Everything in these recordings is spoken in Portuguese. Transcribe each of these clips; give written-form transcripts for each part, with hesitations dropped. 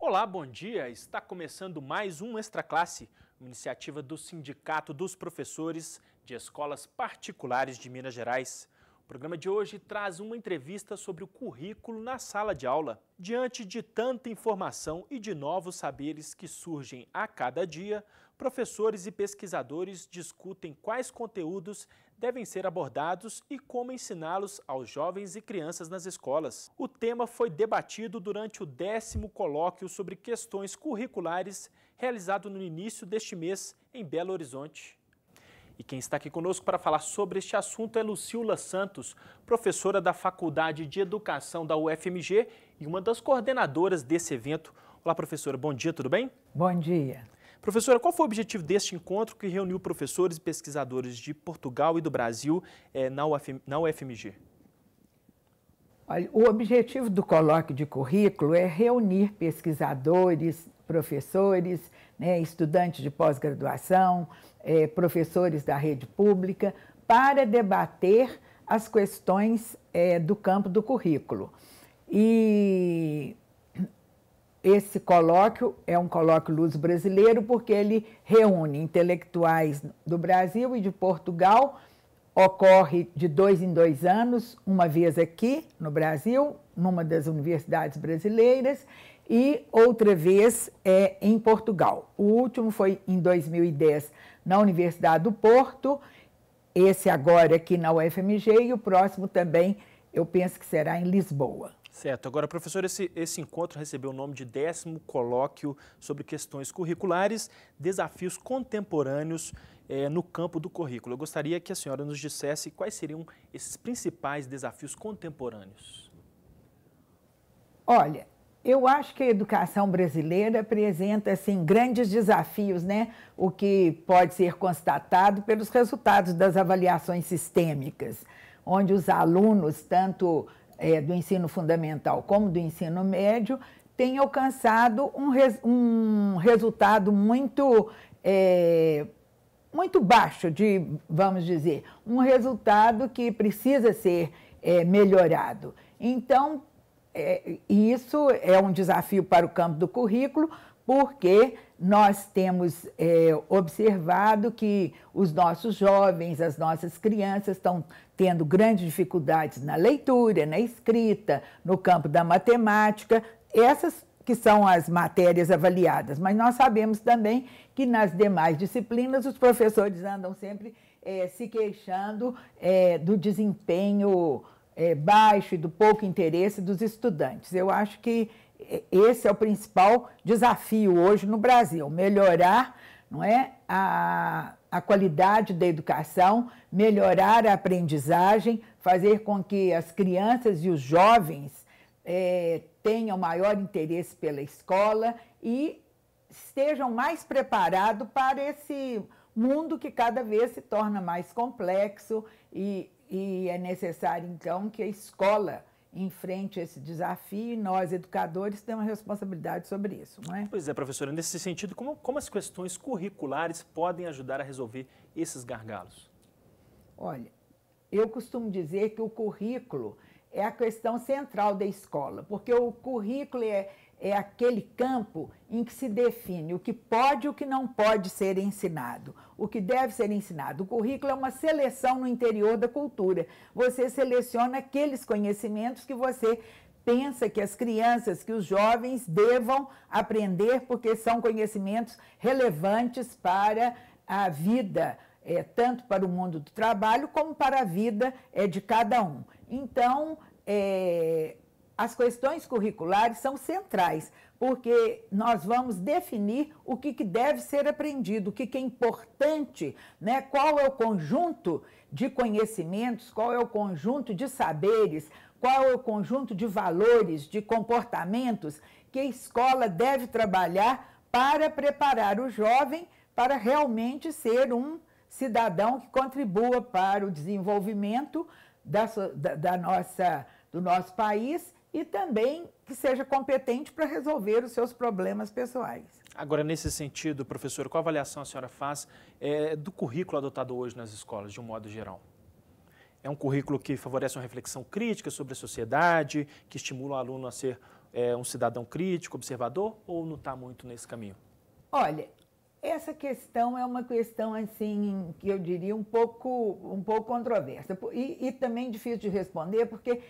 Olá, bom dia. Está começando mais um Extra Classe, uma iniciativa do Sindicato dos Professores de Escolas Particulares de Minas Gerais. O programa de hoje traz uma entrevista sobre o currículo na sala de aula. Diante de tanta informação e de novos saberes que surgem a cada dia, professores e pesquisadores discutem quais conteúdos devem ser abordados e como ensiná-los aos jovens e crianças nas escolas. O tema foi debatido durante o 10º colóquio sobre questões curriculares, realizado no início deste mês em Belo Horizonte. E quem está aqui conosco para falar sobre este assunto é Lucila Santos, professora da Faculdade de Educação da UFMG e uma das coordenadoras desse evento. Olá, professora, bom dia, tudo bem? Bom dia. Professora, qual foi o objetivo deste encontro que reuniu professores e pesquisadores de Portugal e do Brasil na UFMG? Olha, o objetivo do colóquio de currículo é reunir pesquisadores, professores, estudantes de pós-graduação, professores da rede pública, para debater as questões do campo do currículo. E esse colóquio é um colóquio luso-brasileiro porque ele reúne intelectuais do Brasil e de Portugal, ocorre de 2 em 2 anos, uma vez aqui no Brasil, numa das universidades brasileiras, e outra vez em Portugal. O último foi em 2010 na Universidade do Porto, esse agora aqui na UFMG e o próximo também eu penso que será em Lisboa. Certo. Agora, professor, esse encontro recebeu o nome de 10º colóquio sobre questões curriculares, desafios contemporâneos no campo do currículo. Eu gostaria que a senhora nos dissesse quais seriam esses principais desafios contemporâneos. Olha, eu acho que a educação brasileira apresenta assim, grandes desafios, o que pode ser constatado pelos resultados das avaliações sistêmicas, onde os alunos, tanto do ensino fundamental como do ensino médio, têm alcançado um resultado muito baixo, vamos dizer, um resultado que precisa ser melhorado. Então, isso é um desafio para o campo do currículo, porque nós temos observado que os nossos jovens, as nossas crianças estão tendo grandes dificuldades na leitura, na escrita, no campo da matemática, essas que são as matérias avaliadas. Mas nós sabemos também que nas demais disciplinas os professores andam sempre se queixando do desempenho baixo e do pouco interesse dos estudantes. Eu acho que esse é o principal desafio hoje no Brasil, melhorar a qualidade da educação, melhorar a aprendizagem, fazer com que as crianças e os jovens tenham maior interesse pela escola e estejam mais preparados para esse mundo que cada vez se torna mais complexo e é necessário, então, que a escola enfrente esse desafio e nós, educadores, temos uma responsabilidade sobre isso, não é? Pois é, professora, nesse sentido, como as questões curriculares podem ajudar a resolver esses gargalos? Olha, eu costumo dizer que o currículo é a questão central da escola, porque o currículo é aquele campo em que se define o que pode e o que não pode ser ensinado, o que deve ser ensinado. O currículo é uma seleção no interior da cultura. Você seleciona aqueles conhecimentos que você pensa que as crianças, que os jovens devam aprender, porque são conhecimentos relevantes para a vida, tanto para o mundo do trabalho como para a vida de cada um. Então, as questões curriculares são centrais, porque nós vamos definir o que deve ser aprendido, o que é importante, qual é o conjunto de conhecimentos, qual é o conjunto de saberes, qual é o conjunto de valores, de comportamentos que a escola deve trabalhar para preparar o jovem para realmente ser um cidadão que contribua para o desenvolvimento do nosso país e também que seja competente para resolver os seus problemas pessoais. Agora, nesse sentido, professor, qual avaliação a senhora faz do currículo adotado hoje nas escolas, de um modo geral? É um currículo que favorece uma reflexão crítica sobre a sociedade, que estimula o aluno a ser um cidadão crítico, observador, ou não está muito nesse caminho? Olha, essa questão é uma questão, assim, que eu diria um pouco controversa e também difícil de responder, porque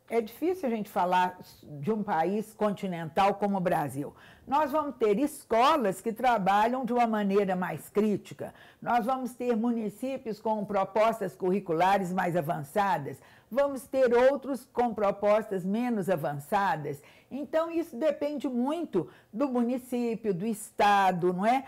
é difícil a gente falar de um país continental como o Brasil. Nós vamos ter escolas que trabalham de uma maneira mais crítica, nós vamos ter municípios com propostas curriculares mais avançadas, vamos ter outros com propostas menos avançadas. Então, isso depende muito do município, do estado, não é?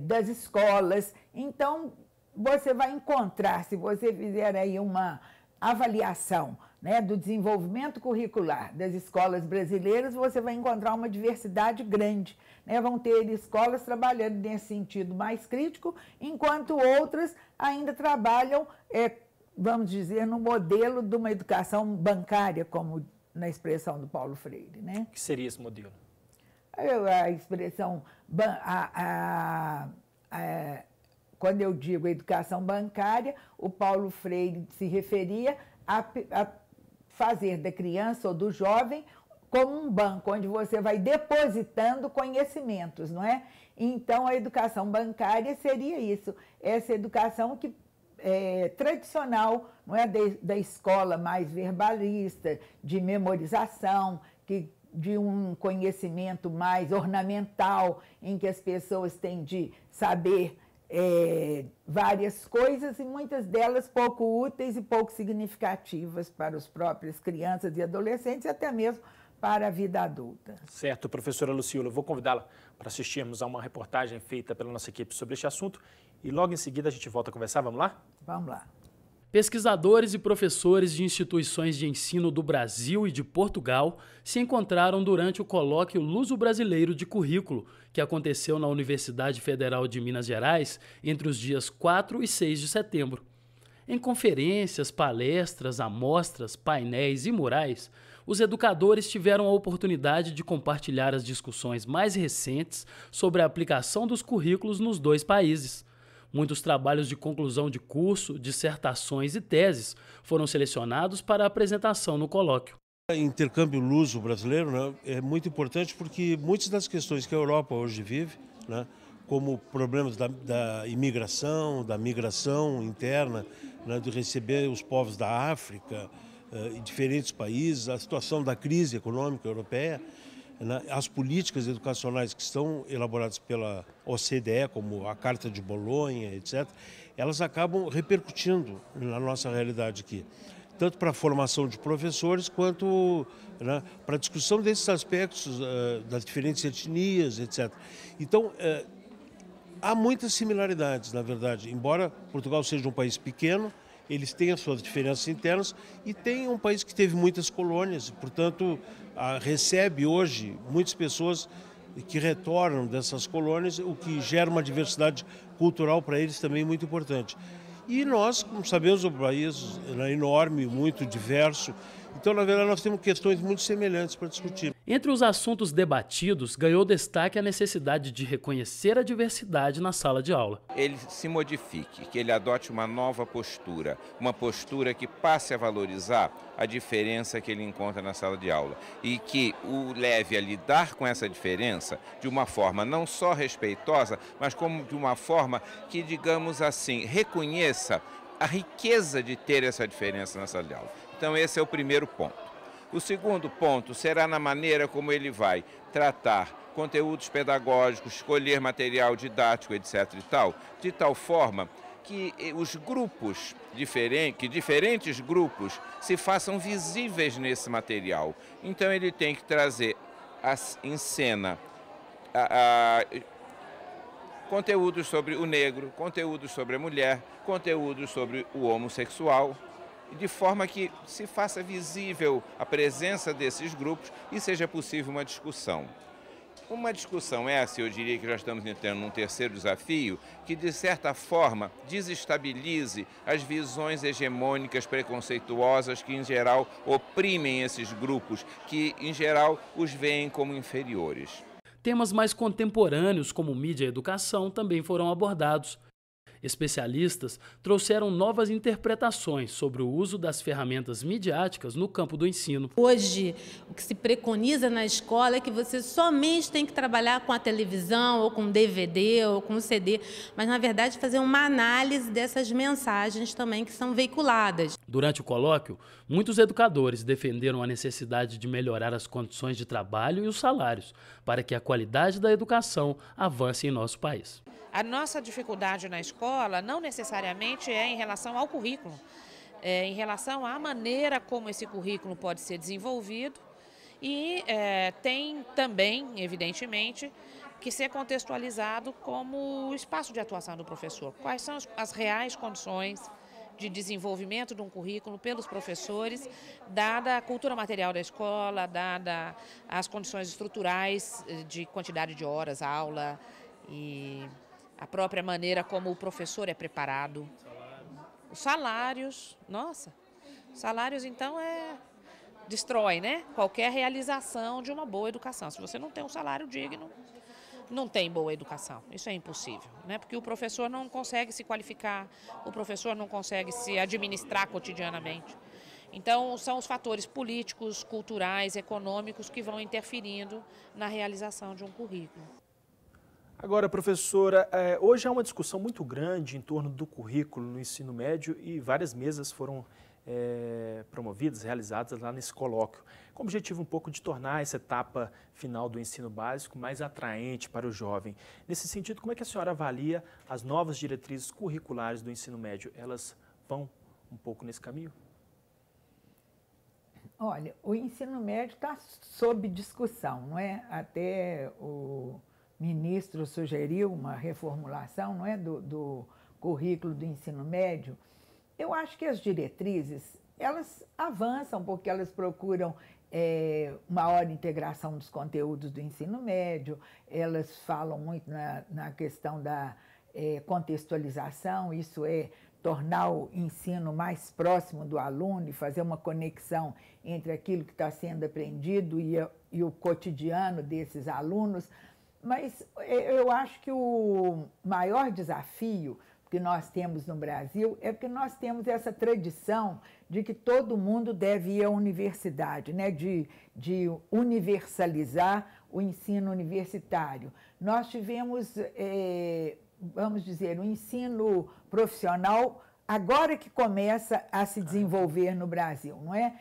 Das escolas. Então, você vai encontrar, se você fizer aí uma avaliação, né, do desenvolvimento curricular das escolas brasileiras, você vai encontrar uma diversidade grande, né? Vão ter escolas trabalhando nesse sentido mais crítico, enquanto outras ainda trabalham, vamos dizer, no modelo de uma educação bancária, como na expressão do Paulo Freire, né? O que seria esse modelo? A expressão, quando eu digo educação bancária, o Paulo Freire se referia a fazer da criança ou do jovem como um banco, onde você vai depositando conhecimentos, não é? Então, a educação bancária seria isso, essa educação que tradicional, não é, da escola mais verbalista, de memorização, de um conhecimento mais ornamental, em que as pessoas têm de saber várias coisas e muitas delas pouco úteis e pouco significativas para as próprias crianças e adolescentes e até mesmo para a vida adulta. Certo, professora Lucíola, eu vou convidá-la para assistirmos a uma reportagem feita pela nossa equipe sobre este assunto e logo em seguida a gente volta a conversar, vamos lá? Vamos lá. Pesquisadores e professores de instituições de ensino do Brasil e de Portugal se encontraram durante o colóquio Luso-Brasileiro de Currículo, que aconteceu na Universidade Federal de Minas Gerais entre os dias 4 e 6 de setembro. Em conferências, palestras, amostras, painéis e murais, os educadores tiveram a oportunidade de compartilhar as discussões mais recentes sobre a aplicação dos currículos nos dois países. Muitos trabalhos de conclusão de curso, dissertações e teses foram selecionados para apresentação no colóquio. O intercâmbio luso-brasileiro, né, é muito importante porque muitas das questões que a Europa hoje vive, né, como problemas da imigração, da migração interna, né, de receber os povos da África em diferentes países, a situação da crise econômica europeia, né, as políticas educacionais que estão elaboradas pela OCDE, como a Carta de Bolonha, etc., elas acabam repercutindo na nossa realidade aqui, tanto para a formação de professores quanto, né, para a discussão desses aspectos das diferentes etnias, etc. Então, há muitas similaridades, na verdade, embora Portugal seja um país pequeno, eles têm as suas diferenças internas e tem um país que teve muitas colônias, portanto, recebe hoje muitas pessoas que retornam dessas colônias, o que gera uma diversidade cultural para eles também muito importante. E nós, como sabemos, o país é enorme, muito diverso, então, na verdade, nós temos questões muito semelhantes para discutir. Entre os assuntos debatidos, ganhou destaque a necessidade de reconhecer a diversidade na sala de aula. Ele se modifique, que ele adote uma nova postura, uma postura que passe a valorizar a diferença que ele encontra na sala de aula e que o leve a lidar com essa diferença de uma forma não só respeitosa, mas como de uma forma que, digamos assim, reconheça a riqueza de ter essa diferença na sala de aula. Então, esse é o primeiro ponto. O segundo ponto será na maneira como ele vai tratar conteúdos pedagógicos, escolher material didático, etc. e tal, de tal forma que os grupos diferentes grupos se façam visíveis nesse material. Então, ele tem que trazer em cena conteúdos sobre o negro, conteúdos sobre a mulher, conteúdos sobre o homossexual, de forma que se faça visível a presença desses grupos e seja possível uma discussão. Uma discussão essa, eu diria que já estamos entrando num terceiro desafio, que de certa forma desestabilize as visões hegemônicas preconceituosas que em geral oprimem esses grupos, que em geral os veem como inferiores. Temas mais contemporâneos, como mídia e educação, também foram abordados. Especialistas trouxeram novas interpretações sobre o uso das ferramentas midiáticas no campo do ensino. Hoje, o que se preconiza na escola é que você somente tem que trabalhar com a televisão, ou com DVD, ou com CD, mas, na verdade, fazer uma análise dessas mensagens também que são veiculadas. Durante o colóquio, muitos educadores defenderam a necessidade de melhorar as condições de trabalho e os salários, para que a qualidade da educação avance em nosso país. A nossa dificuldade na escola não necessariamente é em relação ao currículo, é em relação à maneira como esse currículo pode ser desenvolvido e tem também, evidentemente, que ser contextualizado como o espaço de atuação do professor. Quais são as reais condições de desenvolvimento de um currículo pelos professores, dada a cultura material da escola, dada as condições estruturais de quantidade de horas, aula e a própria maneira como o professor é preparado. Os salários, nossa, salários então destrói, né? Qualquer realização de uma boa educação. Se você não tem um salário digno, não tem boa educação. Isso é impossível, né? Porque o professor não consegue se qualificar, o professor não consegue se administrar cotidianamente. Então, são os fatores políticos, culturais, econômicos que vão interferindo na realização de um currículo. Agora, professora, hoje há uma discussão muito grande em torno do currículo no ensino médio e várias mesas foram promovidas, realizadas lá nesse colóquio, com o objetivo um pouco de tornar essa etapa final do ensino básico mais atraente para o jovem. Nesse sentido, como é que a senhora avalia as novas diretrizes curriculares do ensino médio? Elas vão um pouco nesse caminho? Olha, o ensino médio está sob discussão, não é? Até o ministro sugeriu uma reformulação, não é, do currículo do ensino médio. Eu acho que as diretrizes, elas avançam porque elas procuram maior integração dos conteúdos do ensino médio, elas falam muito na questão da contextualização, isso é tornar o ensino mais próximo do aluno e fazer uma conexão entre aquilo que está sendo aprendido e o cotidiano desses alunos. Mas eu acho que o maior desafio que nós temos no Brasil é que nós temos essa tradição de que todo mundo deve ir à universidade, né? de universalizar o ensino universitário. Nós tivemos, vamos dizer, o ensino profissional agora que começa a se desenvolver no Brasil, não é?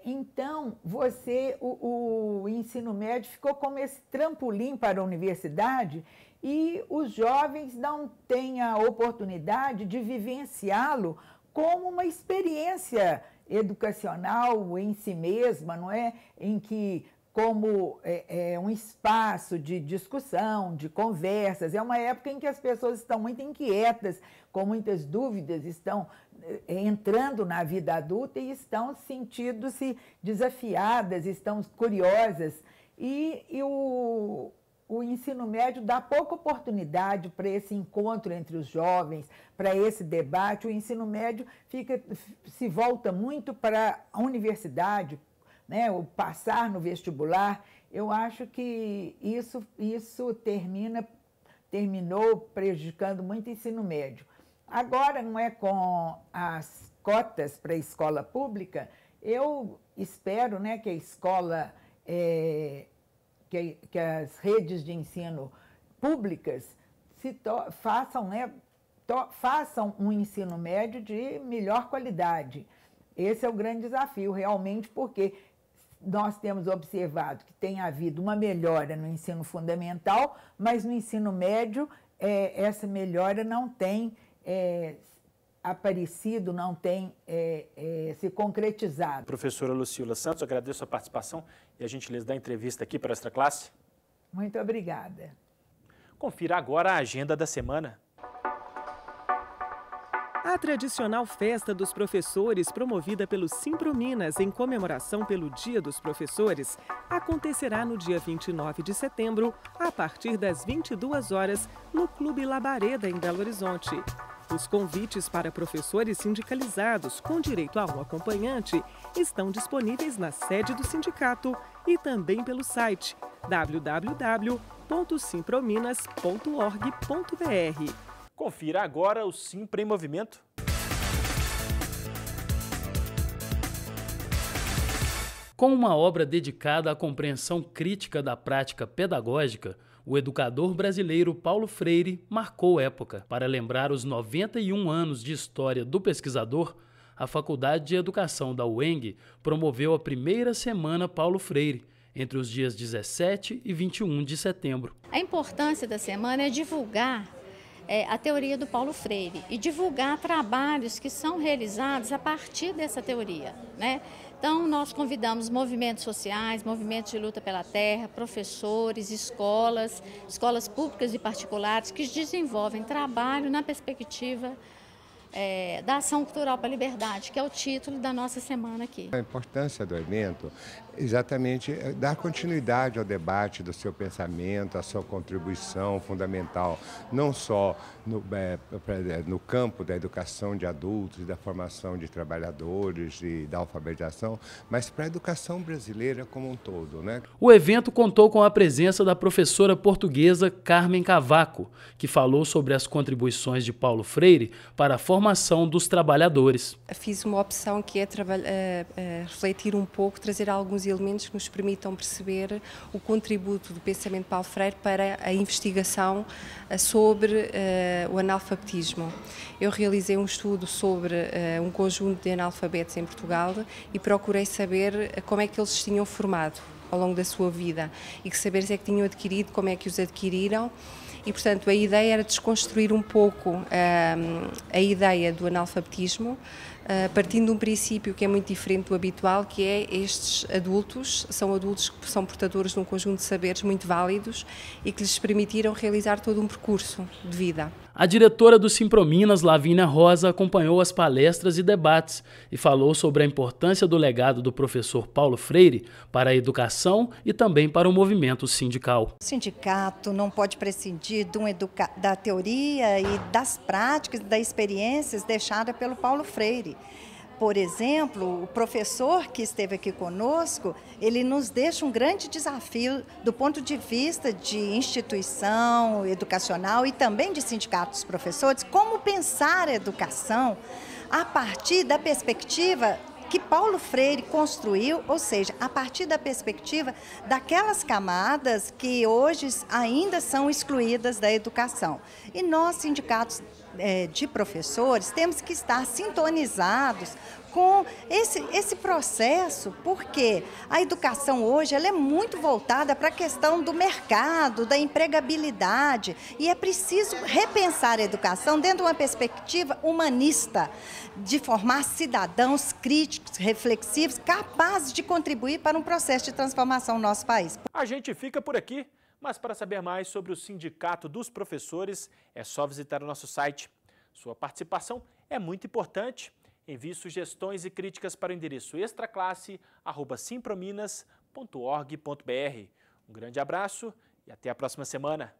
Então, o ensino médio ficou como esse trampolim para a universidade e os jovens não têm a oportunidade de vivenciá-lo como uma experiência educacional em si mesma, não é? Em que, como um espaço de discussão, de conversas, é uma época em que as pessoas estão muito inquietas, com muitas dúvidas, estão entrando na vida adulta e estão sentindo-se desafiadas, estão curiosas. E o ensino médio dá pouca oportunidade para esse encontro entre os jovens, para esse debate. O ensino médio se volta muito para a universidade, né? O passar no vestibular. Eu acho que isso terminou prejudicando muito o ensino médio. Agora, não é, com as cotas para a escola pública, eu espero, né, que a escola, que as redes de ensino públicas façam um ensino médio de melhor qualidade. Esse é o grande desafio, realmente, porque nós temos observado que tem havido uma melhora no ensino fundamental, mas no ensino médio essa melhora não tem aparecido, não tem se concretizado. Professora Lucila Santos, agradeço a participação e a gentileza da entrevista aqui para esta classe. Muito obrigada. Confira agora a agenda da semana. A tradicional Festa dos Professores, promovida pelo Simprominas em comemoração pelo Dia dos Professores, acontecerá no dia 29 de setembro, a partir das 22 horas, no Clube Labareda, em Belo Horizonte. Os convites para professores sindicalizados com direito a um acompanhante estão disponíveis na sede do sindicato e também pelo site www.simprominas.org.br. Confira agora o Simpra em Movimento. Com uma obra dedicada à compreensão crítica da prática pedagógica, o educador brasileiro Paulo Freire marcou época. Para lembrar os 91 anos de história do pesquisador, a Faculdade de Educação da UENG promoveu a primeira Semana Paulo Freire, entre os dias 17 e 21 de setembro. A importância da semana é divulgar a teoria do Paulo Freire e divulgar trabalhos que são realizados a partir dessa teoria, né? Então, nós convidamos movimentos sociais, movimentos de luta pela terra, professores, escolas públicas e particulares que desenvolvem trabalho na perspectiva da Ação Cultural para a Liberdade, que é o título da nossa semana aqui. A importância do evento exatamente é dar continuidade ao debate do seu pensamento, a sua contribuição fundamental, não só no campo da educação de adultos, da formação de trabalhadores e da alfabetização, mas para a educação brasileira como um todo, né? O evento contou com a presença da professora portuguesa Carmen Cavaco, que falou sobre as contribuições de Paulo Freire para a formação dos trabalhadores. Fiz uma opção que é refletir um pouco, trazer alguns elementos que nos permitam perceber o contributo do pensamento de Paulo Freire para a investigação sobre o analfabetismo. Eu realizei um estudo sobre um conjunto de analfabetos em Portugal e procurei saber como é que eles se tinham formado ao longo da sua vida e que saberes é que tinham adquirido, como é que os adquiriram. E, portanto, a ideia era desconstruir um pouco a ideia do analfabetismo, partindo de um princípio que é muito diferente do habitual, que é estes adultos, são adultos que são portadores de um conjunto de saberes muito válidos e que lhes permitiram realizar todo um percurso de vida. A diretora do Simprominas, Lavínia Rosa, acompanhou as palestras e debates e falou sobre a importância do legado do professor Paulo Freire para a educação e também para o movimento sindical. O sindicato não pode prescindir da teoria e das práticas, das experiências deixadas pelo Paulo Freire. Por exemplo, o professor que esteve aqui conosco, ele nos deixa um grande desafio do ponto de vista de instituição educacional e também de sindicatos professores, como pensar a educação a partir da perspectiva que Paulo Freire construiu, ou seja, a partir da perspectiva daquelas camadas que hoje ainda são excluídas da educação. E nós, sindicatos de professores, temos que estar sintonizados com esse processo, porque a educação hoje ela é muito voltada para a questão do mercado, da empregabilidade, e é preciso repensar a educação dentro de uma perspectiva humanista, de formar cidadãos críticos, reflexivos, capazes de contribuir para um processo de transformação no nosso país. A gente fica por aqui, mas para saber mais sobre o Sindicato dos Professores, é só visitar o nosso site. Sua participação é muito importante. Envie sugestões e críticas para o endereço extraclasse@simprominas.org.br. Um grande abraço e até a próxima semana.